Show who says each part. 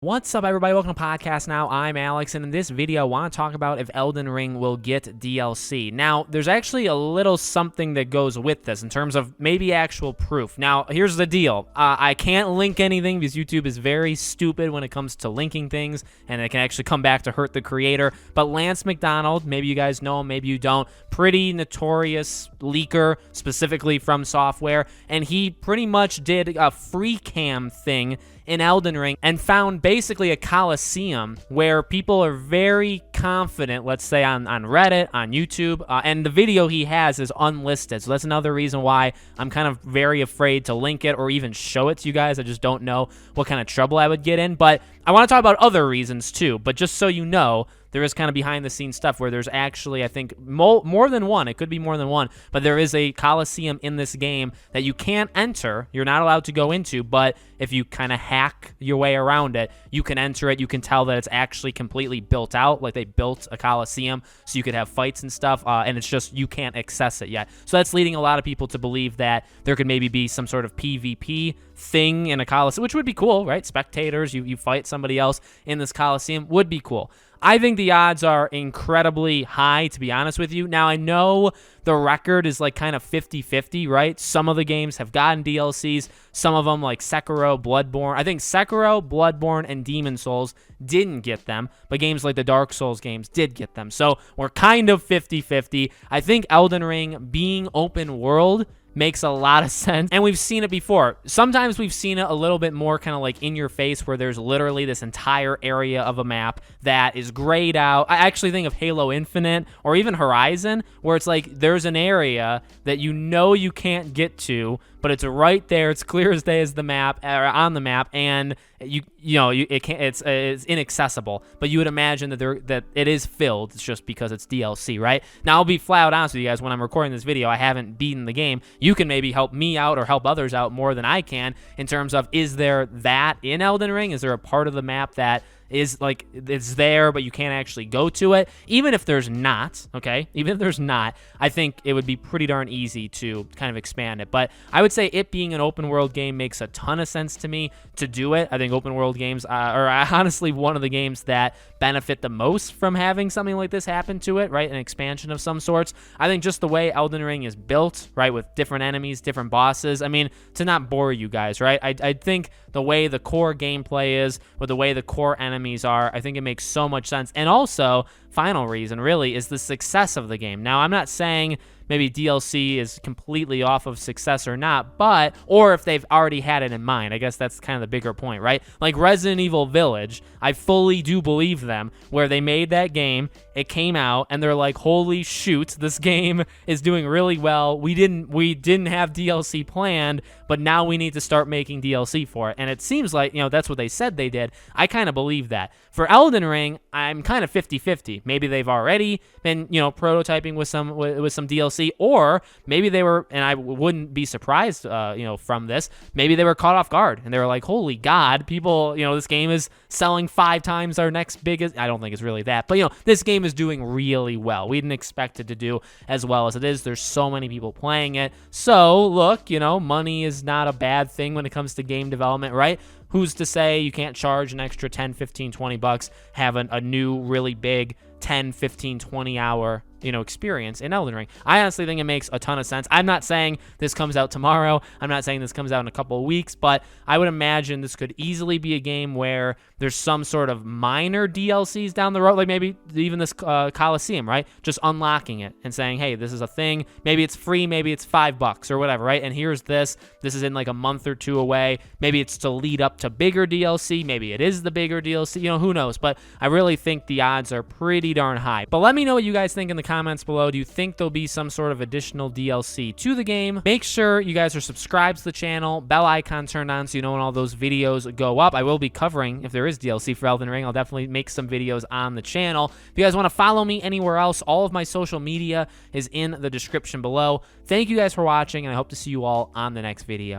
Speaker 1: What's up, everybody? Welcome to Podcast Now. I'm Alex, and in this video, I want to talk about if Elden Ring will get DLC. Now, there's actually a little something that goes with this in terms of maybe actual proof. Now, here's the deal. I can't link anything because YouTube is very stupid when it comes to linking things, and it can actually come back to hurt the creator. But Lance McDonald, maybe you guys know him, maybe you don't, pretty notorious leaker, specifically from software, and he pretty much did a free cam thing in Elden Ring and found basically a coliseum where people are very confident, let's say on Reddit, on YouTube, and the video he has is unlisted. So that's another reason why I'm kind of very afraid to link it or even show it to you guys. I just don't know what kind of trouble I would get in. But I want to talk about other reasons too. But just so you know, there is kind of behind-the-scenes stuff where there's actually, I think, more than one. It could be more than one, but there is a coliseum in this game that you can't enter. You're not allowed to go into, but if you kind of hack your way around it, you can enter it. You can tell that it's actually completely built out, like they built a coliseum so you could have fights and stuff, and it's just you can't access it yet. So that's leading a lot of people to believe that there could maybe be some sort of PvP thing in a coliseum, which would be cool, right? Spectators, you fight somebody else in this coliseum would be cool. I think the odds are incredibly high, to be honest with you. Now, I know the record is like kind of 50-50, right? Some of the games have gotten DLCs. Some of them, like Sekiro, Bloodborne. I think Sekiro, Bloodborne, and Demon Souls didn't get them, but games like the Dark Souls games did get them. So we're kind of 50-50. I think Elden Ring being open world makes a lot of sense, and we've seen it before. Sometimes we've seen it a little bit more kind of like in your face, where there's literally this entire area of a map that is grayed out. I actually think of Halo Infinite or even Horizon, where it's like there's an area that you know you can't get to, but it's right there. It's clear as day as the map, or on the map, and it's inaccessible. But you would imagine that it is filled. It's just because it's DLC, right? Now, I'll be flat out honest with you guys. When I'm recording this video, I haven't beaten the game. You can maybe help me out or help others out more than I can in terms of, is there that in Elden Ring? Is there a part of the map that is like it's there but you can't actually go to it? Even if there's not, okay, even if there's not, I think it would be pretty darn easy to kind of expand it. But I would say it being an open world game makes a ton of sense to me to do it. I think open world games are honestly one of the games that benefit the most from having something like this happen to it, right? An expansion of some sorts. I think just the way Elden Ring is built, right, with different enemies, different bosses, I mean, to not bore you guys, right, I think the way the core gameplay is, with the way the core enemies are, I think it makes so much sense. And also, final reason really is the success of the game. Now, I'm not saying maybe DLC is completely off of success or not, but, or if they've already had it in mind. I guess that's kind of the bigger point, right? Like Resident Evil Village, I fully do believe them, where they made that game, it came out, and they're like, holy shoot, this game is doing really well. We didn't have DLC planned, but now we need to start making DLC for it. And it seems like, that's what they said they did. I kind of believe that. For Elden Ring, I'm kind of 50-50. Maybe they've already been, prototyping with some DLC, or maybe they were, and I wouldn't be surprised, from this, maybe they were caught off guard, and they were like, holy God, people, this game is selling 5 times our next biggest, I don't think it's really that, but, this game is doing really well. We didn't expect it to do as well as it is. There's so many people playing it. So, look, money is not a bad thing when it comes to game development, right? Who's to say you can't charge an extra 10, 15, 20 bucks, have a new really big 10, 15, 20 hour experience in Elden Ring? I honestly think it makes a ton of sense. I'm not saying this comes out tomorrow. I'm not saying this comes out in a couple of weeks, but I would imagine this could easily be a game where there's some sort of minor DLCs down the road, like maybe even this Coliseum, right? Just unlocking it and saying, hey, this is a thing. Maybe it's free, maybe it's $5 or whatever, right? And here's this. This is in like a month or two away. Maybe it's to lead up to bigger DLC. Maybe it is the bigger DLC. Who knows? But I really think the odds are pretty darn high. But let me know what you guys think in the comments below. Do you think there'll be some sort of additional DLC to the game? Make sure you guys are subscribed to the channel, bell icon turned on so you know when all those videos go up. I will be covering, if there is DLC for Elden Ring, I'll definitely make some videos on the channel. If you guys want to follow me anywhere else, all of my social media is in the description below. Thank you guys for watching, and I hope to see you all on the next video.